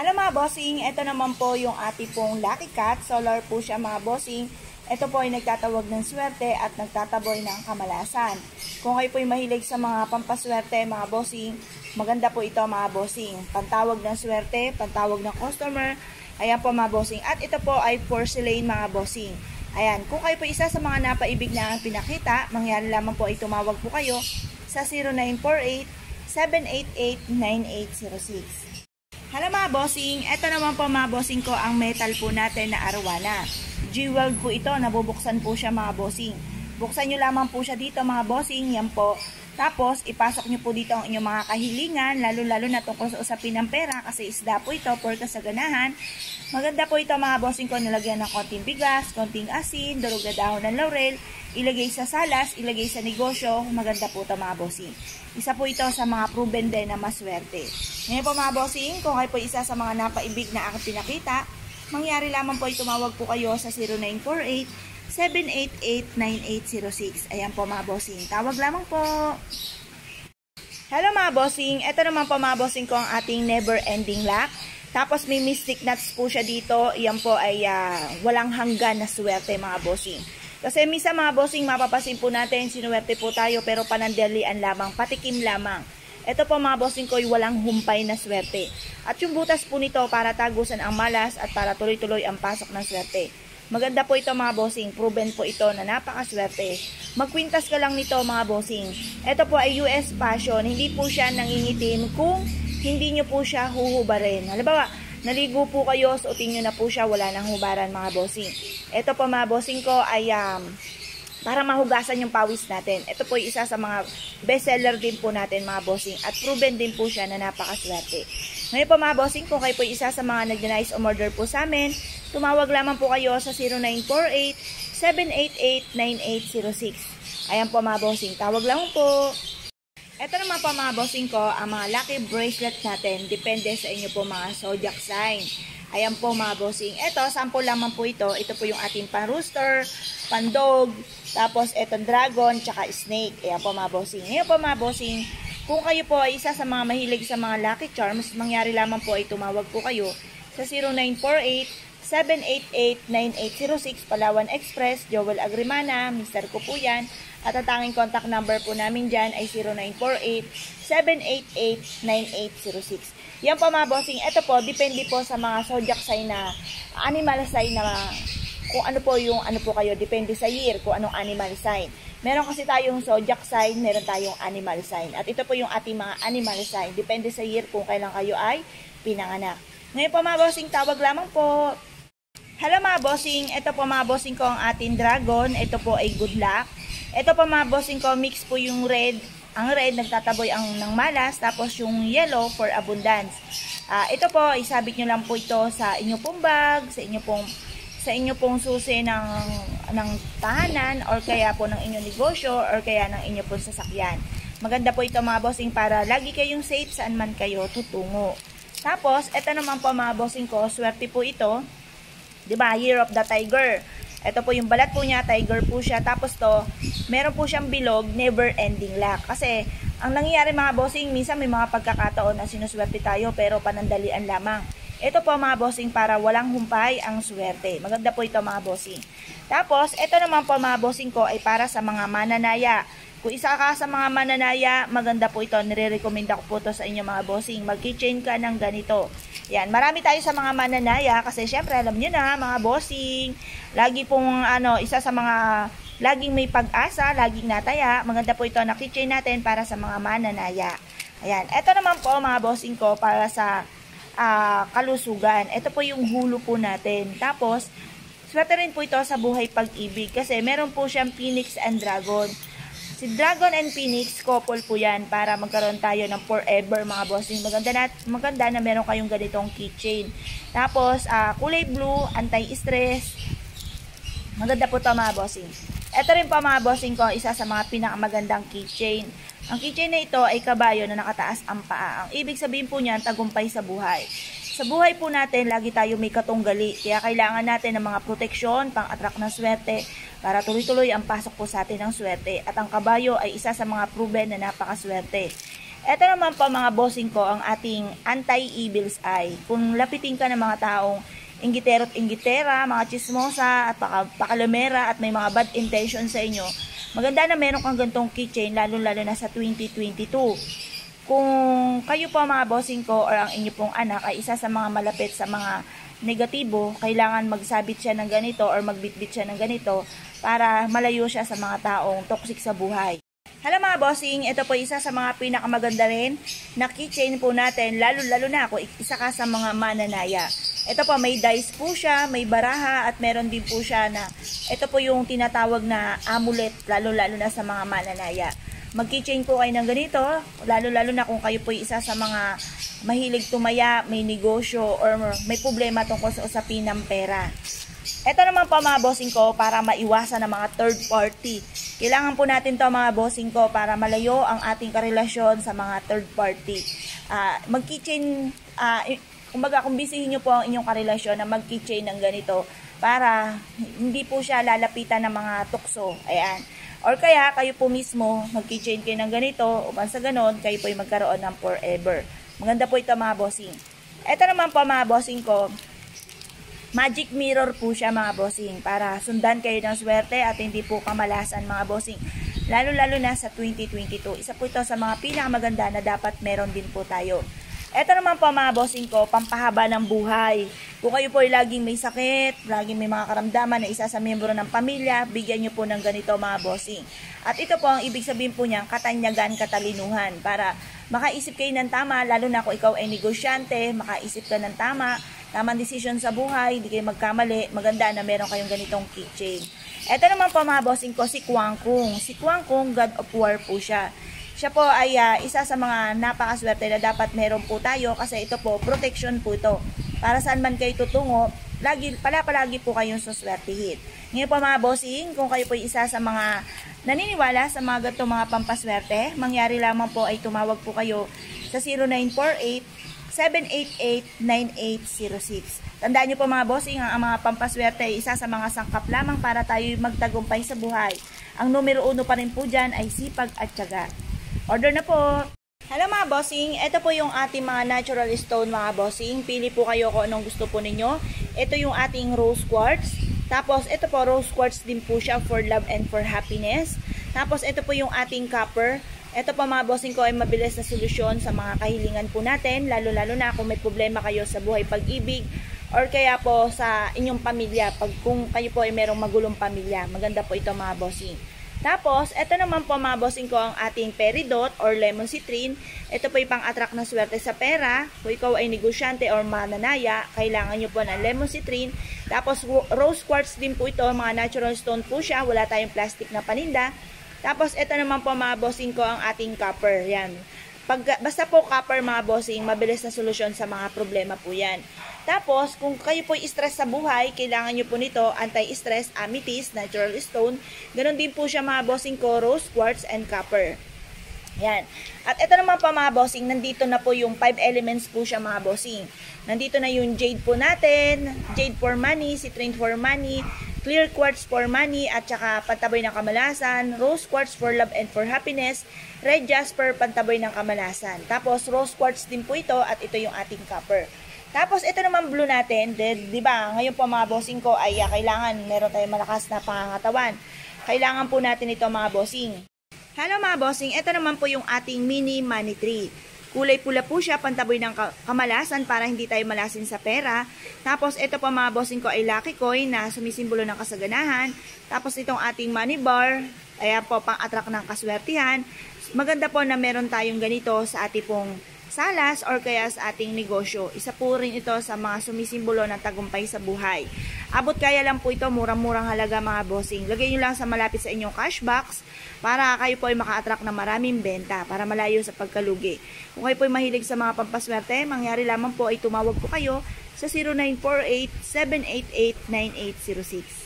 Hello mga bossing, ito naman po yung ating pong Lucky Cat. Solar po siya mga bossing. Ito po ay nagtatawag ng swerte at nagtataboy ng kamalasan. Kung kayo po ay mahilig sa mga pampaswerte mga bossing, maganda po ito mga bossing. Pantawag ng swerte, pantawag ng customer. Ayan po mga bossing. At ito po ay porcelain mga bossing. Ayan, kung kayo po isa sa mga napaibig na ang pinakita, mangyari lamang po ay tumawag po kayo sa 0948-788-9806. Hello mga bossing, ito naman po mga bossing ko ang metal po natin na arwana. Jeweled po ito, nabubuksan po siya mga bossing. Buksan nyo lamang po siya dito mga bossing, yan po. Tapos ipasok nyo po dito ang inyong mga kahilingan, lalo na tungkol sa usapin ng pera kasi isda po ito for kasaganahan. Maganda po ito mga bossing ko, nilagyan ng konting bigas, konting asin, durog na dahon ng laurel, ilagay sa salas, ilagay sa negosyo, maganda po ito mga bossing. Isa po ito sa mga proven din na maswerte. Ngayon po mga bossing, kung kayo po isa sa mga napaibig na aking pinakita, mangyari lamang po ay tumawag po kayo sa 0948-788-9806. Ayan po mga bossing, tawag lamang po. Hello mga bossing, ito naman po mga bossing ko ang ating never ending luck. Tapos may mystic nuts po siya dito. Iyan po ay walang hanggan na swerte mga bossing. Kasi misa mga bossing, mapapasin po natin, sinuwerte po tayo pero panandalian lamang, patikim lamang. Ito po mga bossing ko ay walang humpay na swerte. At yung butas po nito para tagusan ang malas at para tuloy-tuloy ang pasok ng swerte. Maganda po ito mga bossing, proven po ito na napakaswerte. Magkwintas ka lang nito mga bossing. Ito po ay US passion, hindi po siya nangingitim kung hindi nyo po siya huhubarin. Halimbawa, naligo po kayo, suotin nyo na po siya, wala nang hubaran mga bossing. Ito po mga bossing ko ay para mahugasan yung pawis natin. Ito po ay isa sa mga bestseller din po natin mga bossing at proven din po siya na napakaswerte. Ngayon po mga bossing, kung kayo po isa sa mga nag-nice umorder po sa amin, tumawag lamang po kayo sa 0948-788-9806. Ayan po mga bossing, tawag lamang po. Ito naman po mga bossing ko, ang mga lucky bracelet natin, depende sa inyo po mga zodiac sign. Ayan po mga bossing. Ito, sample lamang po ito. Ito po yung ating pan-rooster, pan-dog, tapos itong dragon, tsaka snake. Ayan po mga bossing. Ngayon po mga bossing, kung kayo po ay isa sa mga mahilig sa mga lucky charms, mangyari lamang po ay tumawag po kayo sa 0948-788-9806, Palawan Express, Joel Agrimana, Mr. ko po yan. At ang tanging contact number po namin dyan ay 0948-788-9806. Yan po mga bossing. Ito po, depende po sa mga zodiac sign na animal sign na kung ano po yung ano po kayo. Depende sa year kung anong animal sign. Meron kasi tayong zodiac sign, meron tayong animal sign. At ito po yung ating mga animal sign. Depende sa year kung kailan kayo ay pinanganak. Ngayon po mga bossing, tawag lamang po. Hello mga bossing. Ito po mga bossing ko ang ating dragon. Ito po ay good luck. Ito po mga bossing ko, mix po yung red. Ang red, nagtataboy ang ng malas. Tapos yung yellow for abundance. Ito po, isabit nyo lang po ito sa inyo pong bag, sa inyo pong susi ng tahanan, or kaya po ng inyong negosyo, or kaya ng inyo pong sasakyan. Maganda po ito mga bossing para lagi kayong safe saan man kayo tutungo. Tapos, ito naman po mga bossing ko, swerte po ito. Diba, Year of the Tiger. Ito po yung balat po niya, tiger po siya. Tapos to, meron po siyang bilog, never ending luck. Kasi, ang nangyayari mga bossing, minsan may mga pagkakataon na sinuswerte tayo, pero panandalian lamang. Ito po mga bossing para walang humpay ang swerte. Maganda po ito mga bossing. Tapos, ito naman po mga bossing ko ay para sa mga mananaya. Kung isa ka sa mga mananaya, maganda po ito. Nire-recommend ako po ito sa inyo mga bossing. Mag-keychain ka ng ganito. Yan, marami tayo sa mga mananaya kasi syempre alam nyo na mga bossing, lagi pong isa sa mga laging may pag-asa, laging nataya. Maganda po ito na keychain natin para sa mga mananaya. Ayan, ito naman po mga bossing ko para sa kalusugan. Ito po yung hulo po natin. Tapos, swerte rin po ito sa buhay pag-ibig kasi meron po siyang Phoenix and Dragon. Si Dragon and Phoenix, couple po yan para magkaroon tayo ng forever mga bossing. Maganda na meron kayong ganitong keychain. Tapos, kulay blue, anti-stress. Maganda po ito mga bossing. Ito rin po mga bossing ko, isa sa mga pinakamagandang keychain. Ang keychain na ito ay kabayo na nakataas ang paa. Ang ibig sabihin po niyan, tagumpay sa buhay. Sa buhay po natin, lagi tayo may katunggali. Kaya kailangan natin ng mga proteksyon, pang-attract ng swerte, para tuloy-tuloy ang pasok po sa atin ng swerte. At ang kabayo ay isa sa mga proven na napakaswerte. Ito naman po mga bossing ko, ang ating anti-evil's eye. Kung lapitin ka ng mga taong inggitero at inggitera, mga chismosa at pakalamera at may mga bad intention sa inyo, maganda na meron kang gantong keychain, lalo-lalo na sa 2022. Kung kayo po mga bossing ko or ang inyo pong anak ay isa sa mga malapit sa mga negatibo, kailangan magsabit siya ng ganito or magbitbit siya ng ganito para malayo siya sa mga taong toxic sa buhay. Hello mga bossing, ito po isa sa mga pinakamaganda rin na keychain po natin, lalo-lalo na ako, isa ka sa mga mananaya. Ito po, may dice po siya, may baraha, at meron din po siya na, ito po yung tinatawag na amulet, lalo-lalo na sa mga mananaya. Mag-keychain po kayo ng ganito, lalo-lalo na kung kayo po isa sa mga mahilig tumaya, may negosyo, or may problema tungkol sa usapin ng pera. Ito naman po mga bossing ko, para maiwasan ng mga third party. Kailangan po natin to mga bossing ko para malayo ang ating karelasyon sa mga third party. Mag-keychain, kumbaga kung bisihin nyo po ang inyong karelasyon na mag-keychain ng ganito para hindi po siya lalapitan ng mga tukso. Ayan. Or kaya kayo po mismo mag-keychain kayo ng ganito upang sa ganon kayo po ay magkaroon ng forever. Maganda po ito mga bossing. Ito naman po mga bossing ko, magic mirror po siya mga bossing para sundan kayo ng swerte at hindi po kamalasan mga bossing. Lalo-lalo na sa 2022. Isa po ito sa mga pinakamaganda na dapat meron din po tayo. Ito naman po mga bossing ko, pampahaba ng buhay. Kung kayo po ay laging may sakit, laging may mga karamdaman na isa sa miyembro ng pamilya, bigyan nyo po ng ganito mga bossing. At ito po ang ibig sabihin po niya, katanyagan, katalinuhan. Para makaisip kayo ng tama, lalo na kung ikaw ay negosyante, makaisip ka ng tama, tamang decision sa buhay, hindi kayo magkamali, maganda na meron kayong ganitong keychain. Ito naman po mga bossing ko, si Kwang Kung. Si Kwang Kung, God of War po siya. Siya po ay isa sa mga napakaswerte na dapat meron po tayo kasi ito po, protection po ito. Para saan man kayo tutungo, palagi po kayong suswertihin. Ngayon po mga bossing, kung kayo po isa sa mga naniniwala sa mga ganitong mga pampaswerte, mangyari lamang po ay tumawag po kayo sa 0948-788-9806. Tandaan nyo po mga bossing, ang mga pampaswerte ay isa sa mga sangkap lamang para tayo magtagumpay sa buhay. Ang numero 1 pa rin po dyan ay sipag at tiyaga. Order na po! Hello mga bossing, ito po yung ating mga natural stone mga bossing. Pili po kayo kung anong gusto po ninyo. Ito yung ating rose quartz. Tapos ito po, rose quartz din po siya for love and for happiness. Tapos ito po yung ating copper. Ito po mga bossing ko ay mabilis na solusyon sa mga kahilingan po natin. Lalo-lalo na kung may problema kayo sa buhay pag-ibig or kaya po sa inyong pamilya. Kung kayo po ay merong magulong pamilya. Maganda po ito mga bossing. Tapos, ito naman po mga bossing ko ang ating peridot or lemon citrine. Ito po yung pang-attract na swerte sa pera. Kung ikaw ay negosyante or mananaya, kailangan nyo po ng lemon citrine. Tapos, rose quartz din po ito. Mga natural stone po siya. Wala tayong plastic na paninda. Tapos, ito naman po mga bossing ko ang ating copper. Yan. Basta po copper mga bossing, mabilis na solusyon sa mga problema po yan. Tapos, kung kayo po stress sa buhay, kailangan nyo po nito, anti-stress, amethyst, natural stone. Ganon din po siya mga bossing ko, rose quartz and copper. Yan. At ito naman po mga bossing, nandito na po yung 5 elements po siya mga bossing. Nandito na yung jade po natin, jade for money, citrine for money, clear quartz for money, at saka pantaboy ng kamalasan, rose quartz for love and for happiness, red jasper, pantaboy ng kamalasan. Tapos rose quartz din po ito at ito yung ating copper. Tapos ito naman blue natin, di ba? Ngayon po mga bossing ko ay kailangan meron tayong malakas na pangangatawan. Kailangan po natin ito mga bossing. Hello mga bossing, ito naman po yung ating mini money tree. Kulay pula po siya, pantaboy ng kamalasan para hindi tayo malasin sa pera. Tapos ito po mga bossing ko ay lucky coin na sumisimbolo ng kasaganahan. Tapos itong ating money bar, ayan po pang-attract ng kaswertihan. Maganda po na meron tayong ganito sa ating pong salas or kaya sa ating negosyo. Isa po rin ito sa mga sumisimbolo ng tagumpay sa buhay. Abot kaya lang po ito, murang-murang halaga mga bossing. Lagay nyo lang sa malapit sa inyong cash box para kayo po ay maka-attract ng maraming benta para malayo sa pagkalugi. Kung kayo po ay mahilig sa mga pampaswerte, mangyari lamang po ay tumawag po kayo sa 0948-788-9806.